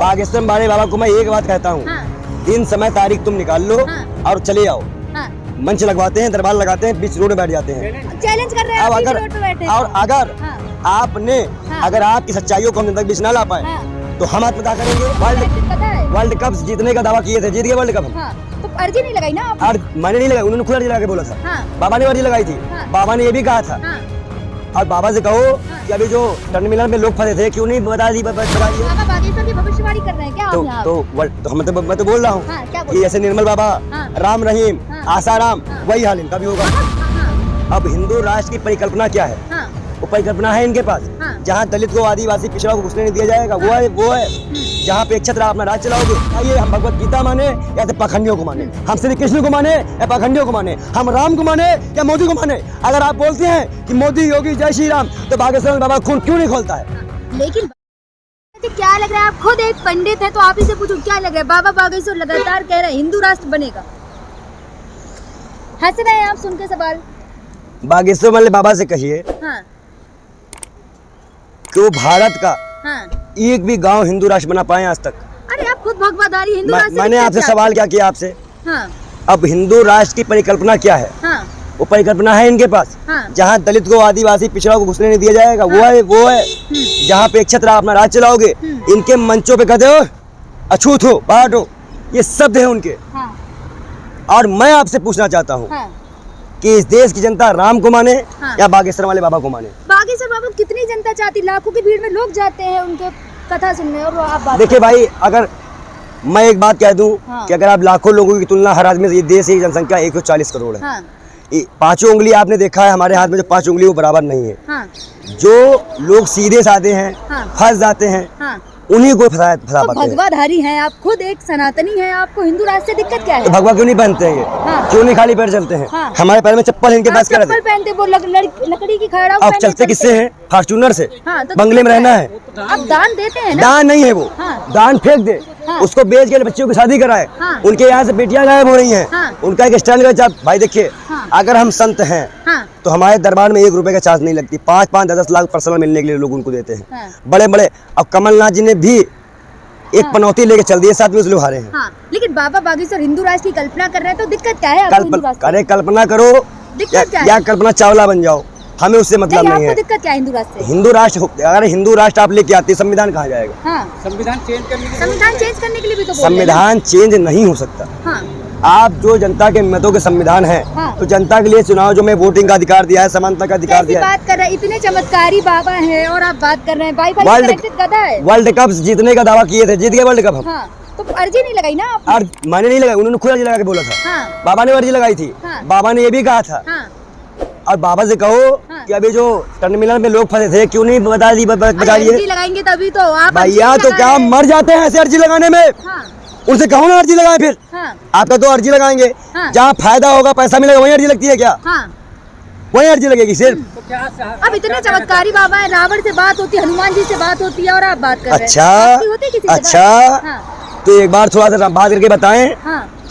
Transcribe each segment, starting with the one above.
बागेश्वर वाले बाबा को मैं एक बात कहता हूँ, दिन समय तारीख तुम निकाल लो और चले आओ। मंच लगवाते हैं, दरबार लगाते हैं, बीच रोड में बैठ जाते हैं, चैलेंज कर रहे हैं। अगर आपने अगर आपकी सच्चाइयों को हम तक बीच ना ला पाए तो हम आत्महत्या करेंगे। वर्ल्ड कप जीतने का दावा किए थे, जीत गए वर्ल्ड कप। तो अर्जी नहीं लगाई ना आप? मैंने नहीं लगाई, उन्होंने खुद अर्जी लगा के बोला था। बाबा ने अर्जी लगाई थी। बाबा ने ये भी कहा था। और बाबा से कहो कि अभी जो टर्मिनल में लोग फंसे थे क्यों नहीं बता दी बाबा बागेश्वर की भविष्यवाणी कर रहे हैं क्या आप यहाँ? तो मैं तो बोल रहा हूँ कि ऐसे निर्मल बाबा, राम रहीम, आसाराम, वही हाल इनका भी होगा। अब हिंदू राष्ट्र की परिकल्पना क्या है? वो परिकल्पना है इनके पास जहाँ दलित को, आदिवासी, पिछड़ा को घुसने नहीं दिया जाएगा, वो है जहाँ पे इच्छा अपना राज चलाओगे। आइए हम भगवत गीता माने या तो पाखंडियों को माने, हम श्री कृष्ण को माने या पाखंडियों को माने, हम राम को माने या मोदी को माने। अगर आप बोलते हैं कि मोदी, योगी, जय श्री राम, तो बागेश्वर बाबा खून क्यों नहीं खोलता है? लेकिन क्या लग रहा है, आप खुद एक पंडित है तो आप ही से पूछो क्या लग रहा है? बाबा बागेश्वर लगातार कह रहे हैं हिंदू राष्ट्र बनेगा। हंस रहे हैं आप सुन के सवाल। बागेश्वर वाले बाबा से कहिए कि वो भारत का एक भी गांव हिंदू राष्ट्र बना पाए आज तक। अरे आप खुद भगवाधारी हिंदू राष्ट्र। मैंने आपसे सवाल क्या किया आपसे? अब हिंदू राष्ट्र की परिकल्पना क्या है? वो परिकल्पना है इनके पास जहाँ दलित को, आदिवासी, पिछड़ा को घुसने नहीं दिया जाएगा, वो है जहाँ पे इच्छा अपना राज चलाओगे। इनके मंचों पे कहते हो अछूत हो, बाट हो, ये शब्द है उनके। और मैं आपसे पूछना चाहता हूँ कि इस देश की जनता राम को माने या बागेश्वर वाले बाबा को माने? बागेश्वर बाबा कितनी जनता चाहती, लाखों की भीड़ में लोग जाते हैं उनके कथा सुनने। और आप बात देखिए भाई, अगर मैं एक बात कह दूं कि अगर आप लाखों लोगों की तुलना हर आदमी से, ये देश की जनसंख्या 140 करोड़ है। पांचों उंगली आपने देखा है हमारे हाथ में, जो 5 उंगली वो बराबर नहीं है। जो लोग सीधे साधे हैं, फंस जाते हैं, उन्हीं को फंसा पाते हैं। भगवाधारी हैं आप, खुद एक सनातनी हैं, आपको हिंदू राष्ट्र से दिक्कत क्या है? तो भगवा क्यों नहीं पहनते हैं? क्यों नहीं खाली पैर चलते हैं? हमारे पैर में चप्पल है, इनके पास क्या चप्पल पहनते? वो लकड़ी की खड़ा। अब चलते किससे हैं? फॉर्चूनर से। बंगले में रहना है। अब दान देते हैं ना? दान नहीं है वो, दान फेंक दे, उसको बेच के बच्चों की शादी कराए। उनके यहाँ से बेटियां गायब हो रही हैं। उनका एक स्टैंड का भाई देखिए, अगर हम संत हैं तो हमारे दरबार में 1 रुपए का चार्ज नहीं लगती। 5-5, 10 लाख पर्सनल मिलने के लिए लोग उनको देते हैं, बड़े बड़े। अब कमलनाथ जी ने भी एक पनौती लेके चल दिए, साथ में लोग हारे हैं। लेकिन बाबा बागेश्वर हिंदू राष्ट्र की कल्पना कर रहे हैं तो दिक्कत क्या है? कल्पना करो या कल्पना चावला बन जाओ, हमें उससे मतलब नहीं है। दिक्कत क्या है हिंदू राष्ट्र से? हिंदू राष्ट्र, अगर हिंदू राष्ट्र आप लेके आते, संविधान कहाँ जाएगा? संविधान चेंज करने के लिए भी तो संविधान चेंज नहीं हो सकता। आप जो जनता के मतों के संविधान है, तो जनता के लिए चुनाव जो मैं वोटिंग का अधिकार दिया है, समानता का अधिकार दिया है। बात कर रहे हैं, इतने चमत्कारी बाबा हैं और आप बात कर रहे हैं वर्ल्ड कप जीतने का दावा किए थे, जीत गए वर्ल्ड कप। तो अर्जी नहीं लगाई ना आप? मैंने नहीं लगाई, उन्होंने खुद अर्जी लगा के बोला था। बाबा ने अर्जी लगाई थी। बाबा ने ये भी कहा था। और बाबा से कहो कि अभी जो टर्मिनल में लोग फंसे थे क्यों नहीं बता दी, बता दिए। अर्जी लगाएंगे तभी तो आप। भैया तो क्या मर जाते हैं ऐसे अर्जी लगाने में? उनसे कहो ना अर्जी लगाए फिर। आपका तो अर्जी लगाएंगे जहाँ फायदा होगा, पैसा मिलेगा, वही अर्जी लगती है क्या? वही अर्जी लगेगी सिर्फ। अब इतने चमत्कारी बाबा है, रावण से बात होती है, हनुमान जी से बात होती है और आप बात कर रहे हैं। अच्छा, तो एक बार थोड़ा सा बात करके बताएं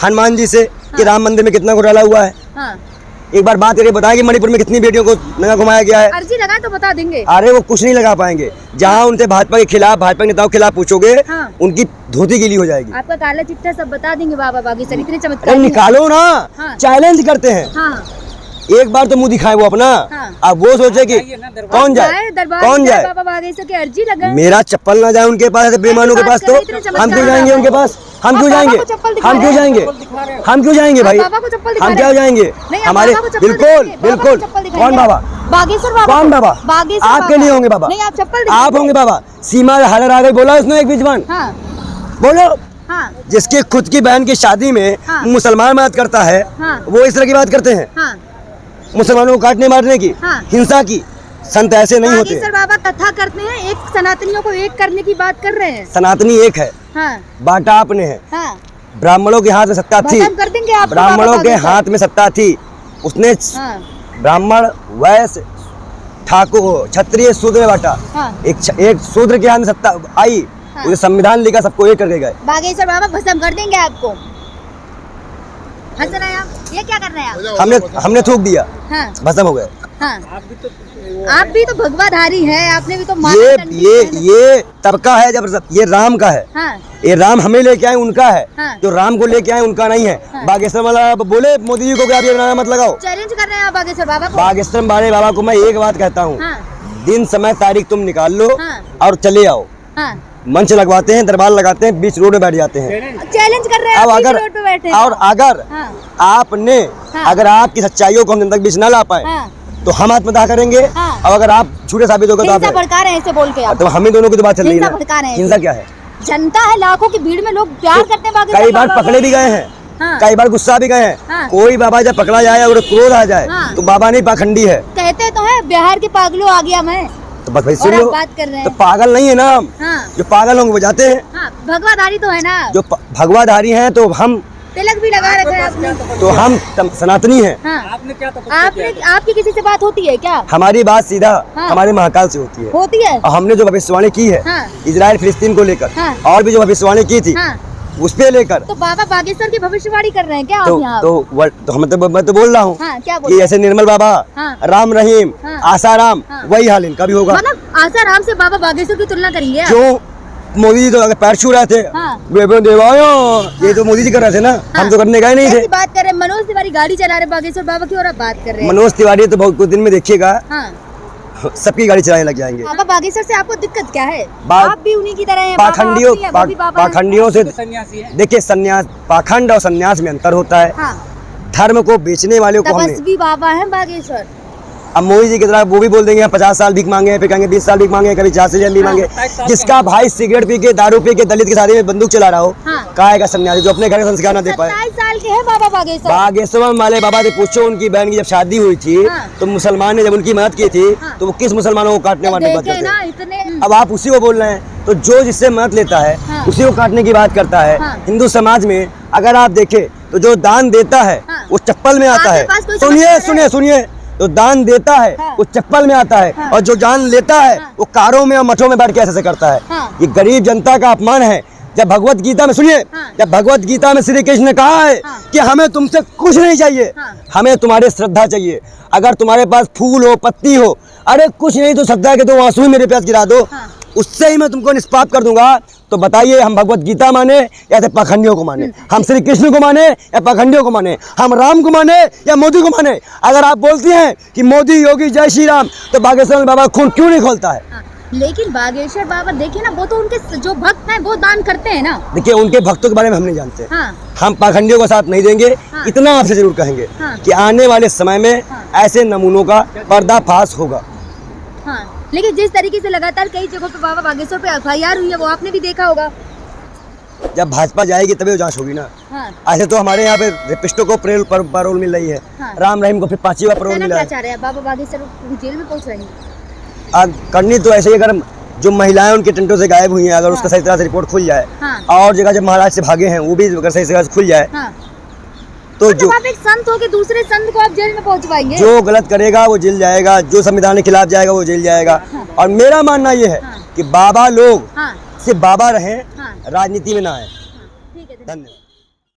हनुमान जी से कि राम मंदिर में कितना घोटाला हुआ है। एक बार बात करके बताएं कि मणिपुर में कितनी बेटियों को नंगा घुमाया गया है। अर्जी लगाए तो बता देंगे। अरे वो कुछ नहीं लगा पाएंगे। जहाँ उनसे भाजपा के खिलाफ, भाजपा नेताओं के खिलाफ पूछोगे, उनकी धोती गीली हो जाएगी। आपका काला चिट्ठा सब बता देंगे बाबा बागेश्वर, इतने चमत्कार। निकालो ना, चैलेंज करते हैं। एक बार तो मुंह दिखाए वो अपना। अब वो सोचे कि कौन जाए बाबा बागेश्वर की अर्जी लगाए। मेरा चप्पल ना जाए उनके पास, बेईमानों के पास, तो हम क्यों जाएंगे उनके पास? हम क्यों जाएंगे भाई? हम क्या जाएंगे? हमारे बिल्कुल कौन बाबा? बागेश्वर बाबा। कौन बाबा? आपके नहीं होंगे बाबा, आप होंगे बाबा। सीमा हलर आ गई, बोला उसने एक बीजवान। बोलो, जिसके खुद की बहन की शादी में मुसलमान मदद करता है, वो इस तरह की बात करते हैं, मुसलमानों को काटने मारने की, हिंसा की। संत ऐसे नहीं होते। बागेश्वर बाबा कथा करते हैं, एक सनातनियों को एक करने की बात कर रहे हैं। सनातनी एक है, बांटा आपने है। ब्राह्मणों के हाथ में सत्ता थी, ब्राह्मणों के हाथ में सत्ता थी। उसने ब्राह्मण, वैश्य, ठाकुर, क्षत्रिय, शूद्र में बांटा। एक शूद्र के हाथ में सत्ता आई, उसे संविधान लिखा, सबको एक करके गए। बागेश्वर बाबा भस्म कर देंगे आपको। हंस रहे हैं आप, ये क्या कर रहे हैं आप? हमने थूक दिया, भस्म हो गए। हाँ। आप भी तो भगवाधारी हैं, आपने भी तो ये तबका है जब ये राम का है। हाँ। ये राम हमें लेके आए उनका है। हाँ। जो राम को लेके आए उनका नहीं है। हाँ। बागेश्वर वाला बोले मोदी जी को कि आप ये नारा मत लगाओ। चैलेंज कर रहे हैं आप बागेश्वर बाबा को। बागेश्वर वाले बाबा को मैं एक बात कहता हूँ, हाँ। दिन समय तारीख तुम निकाल लो हाँ। और चले आओ। हाँ। मंच लगवाते हैं, दरबार लगाते हैं, बीच रोड में बैठ जाते हैं। चैलेंज कर रहे हैं अब आप, अगर बीच रोड पे बैठे हैं। और अगर हाँ। आपने हाँ। अगर आपकी सच्चाइयों को हम जनता के बीच न ला पाए हाँ। तो हम आत्मदाह करेंगे। हाँ। और अगर आप झूठे साबित होगा तो हिंसा आप भड़का रहे हैं, ऐसे बोल के आप। तो हम ही दोनों की तो बात चल रही है हिंसा भड़का रहे ना। हैं। हिंसा क्या है? जनता है, लाखों की भीड़ में लोग प्यार करते हैं बागेश्वर कई बार बाबा को। पकड़े भी गए हैं। हाँ। कई बार गुस्सा भी गए हैं। हाँ। कोई बाबा जब पकड़ा जाए और क्रोध आ जाए हाँ। तो बाबा नहीं पाखंडी है। कहते तो है बिहार के पागलों आ गया मैं, तो बस भाई और सुन आप लो, बात कर रहे तो हैं। पागल नहीं है ना हम। हाँ। जो पागल होंगे वो जाते हैं। हाँ, भगवाधारी तो है ना। जो भगवाधारी हैं तो हम तिलक भी लगा रखा है आपने। तो हम सनातनी हैं। हाँ। आपने क्या आपकी किसी से बात होती है क्या? हमारी बात सीधा हाँ। हमारे महाकाल से होती है। होती है। और हमने जो भविष्यवाणी की है हाँ। इजराइल फिलिस्तीन को लेकर, हाँ। और भी जो भविष्यवाणी की थी हाँ। उस पे लेकर, तो बाबा बागेश्वर की भविष्यवाणी कर रहे हैं क्या आप यहाँ? तो मैं तो बोल रहा हूँ हाँ, क्या बोल कि रहे हैं? ऐसे निर्मल बाबा, हाँ। राम रहीम, हाँ। आसाराम, हाँ। वही हाल इनका भी होगा। मतलब आसाराम से बाबा बागेश्वर की तुलना करेंगे आप? जो मोदी जी तो अगर पैर छू रहे थे, हाँ। देवायो ये तो मोदी जी कर रहे थे ना। हम तो करने गए नहीं थे। ऐसी बात कर रहे हैं, मनोज तिवारी गाड़ी चला रहे बागेश्वर बाबा की और आप बात कर रहे हैं। मनोज तिवारी तो बहुत कुछ दिन में देखिएगा हाँ। सबकी गाड़ी चलाने लग जाएंगे। बाबा बागेश्वर से आपको दिक्कत क्या है? बा- आप भी उन्हीं की तरह हैं। बाबा आप पाखंडियों भी हैं, वो भी बाबा हैं। पाखंडियों से सन्यासी है। देखिए, सन्यास पाखंड और सन्यास में अंतर होता है। हाँ। धर्म को बेचने वाले को हमने, तपस्वी बाबा हैं बागेश्वर। अब मोदी जी की तरह वो भी बोल देंगे 50 साल भीख मांगे, फिर कहेंगे 20 साल भीख मांगे, कभी 40 साल भी मांगे। जिसका भाई सिगरेट पी के दारू पी के दलित की शादी में बंदूक चला रहा हो, हाँ। कहा का सन्यासी जो अपने घर का संस्कार न दे पाए। 27 साल के हैं बाबा बागेश्वर। बागेश्वर वाले बाबा से पूछो, उनकी बहन की जब शादी हुई थी हाँ। तो मुसलमान ने जब उनकी मदद की थी हाँ। तो वो किस मुसलमानों को काटने वाटने की बात देखे करते ना हैं? इतने। अब आप उसी को बोल रहे हैं। तो जो जिससे मदद लेता है हाँ। उसी को काटने की बात करता है। हाँ। हिंदू समाज में अगर आप देखें तो जो दान देता है हाँ। वो चप्पल में आता आपके है। पास कोई सुनिए समझदार है? सुनिए सुनिए, तो दान देता है हाँ। वो चप्पल में आता है। हाँ। और जो जान लेता है हाँ। वो कारों में और मठों में बैठ के ऐसे करता है। हाँ। ये गरीब जनता का अपमान है। जब भगवत गीता में सुनिए, हाँ। जब भगवत गीता में श्री कृष्ण ने कहा है हाँ। कि हमें तुमसे कुछ नहीं चाहिए, हाँ। हमें तुम्हारी श्रद्धा चाहिए। अगर तुम्हारे पास फूल हो, पत्ती हो, अरे कुछ नहीं तो श्रद्धा के 2 आंसू ही मेरे पास गिरा दो, हाँ। उससे ही मैं तुमको निष्पाप कर दूंगा। तो बताइए, हम भगवत गीता माने या फिर पाखंडियों को माने? हम श्री कृष्ण को माने या पाखंडियों को माने? हम राम को माने या मोदी को माने? अगर आप बोलती हैं कि मोदी योगी जय श्री राम, तो बागेश्वर बाबा खून क्यों नहीं खोलता है? हाँ। लेकिन बागेश्वर बाबा देखिए ना, वो तो उनके जो भक्त हैं वो दान करते हैं ना। देखिए, उनके भक्तों के बारे में हम नहीं जानते। हाँ। हम पाखंडियों का साथ नहीं देंगे। हाँ। इतना आपसे जरूर कहेंगे हाँ। कि आने वाले समय में हाँ। ऐसे नमूनों का पर्दाफाश होगा। हाँ। लेकिन जिस तरीके से लगातार कई जगहों पे बाबा बागेश्वर पे FIR हुई है, वो आपने भी देखा होगा। जब भाजपा जाएगी तभी वो जांच होगी ना। हाँ। ऐसे तो हमारे यहाँ पे रेपिस्टों को पैरोल मिल रही है। हाँ। राम रहीम को फिर 5वीं बार पैरोल कहना मिला क्या है। चाह रहे हैं बाबा बागेश्वर जेल में पहुंच रहे हैं? अब करनी तो ऐसे ही, अगर जो महिलाएं उनके टेंटों से गायब हुई हैं, अगर उसका सही तरह से रिपोर्ट खुल जाए, हाँ। और जगह जब महाराज से भागे हैं वो भी अगर सही तरह से खुल जाए, हाँ। तो जब आप एक संत हो के दूसरे संत को आप जेल में पहुंचवाएंगे? जो गलत करेगा वो जेल जाएगा, जो संविधान के खिलाफ जाएगा वो जेल जाएगा। हाँ। और मेरा मानना ये है हाँ। कि बाबा लोग हाँ। सिर्फ बाबा रहें, हाँ। राजनीति में ना आए। ठीक है। धन्यवाद।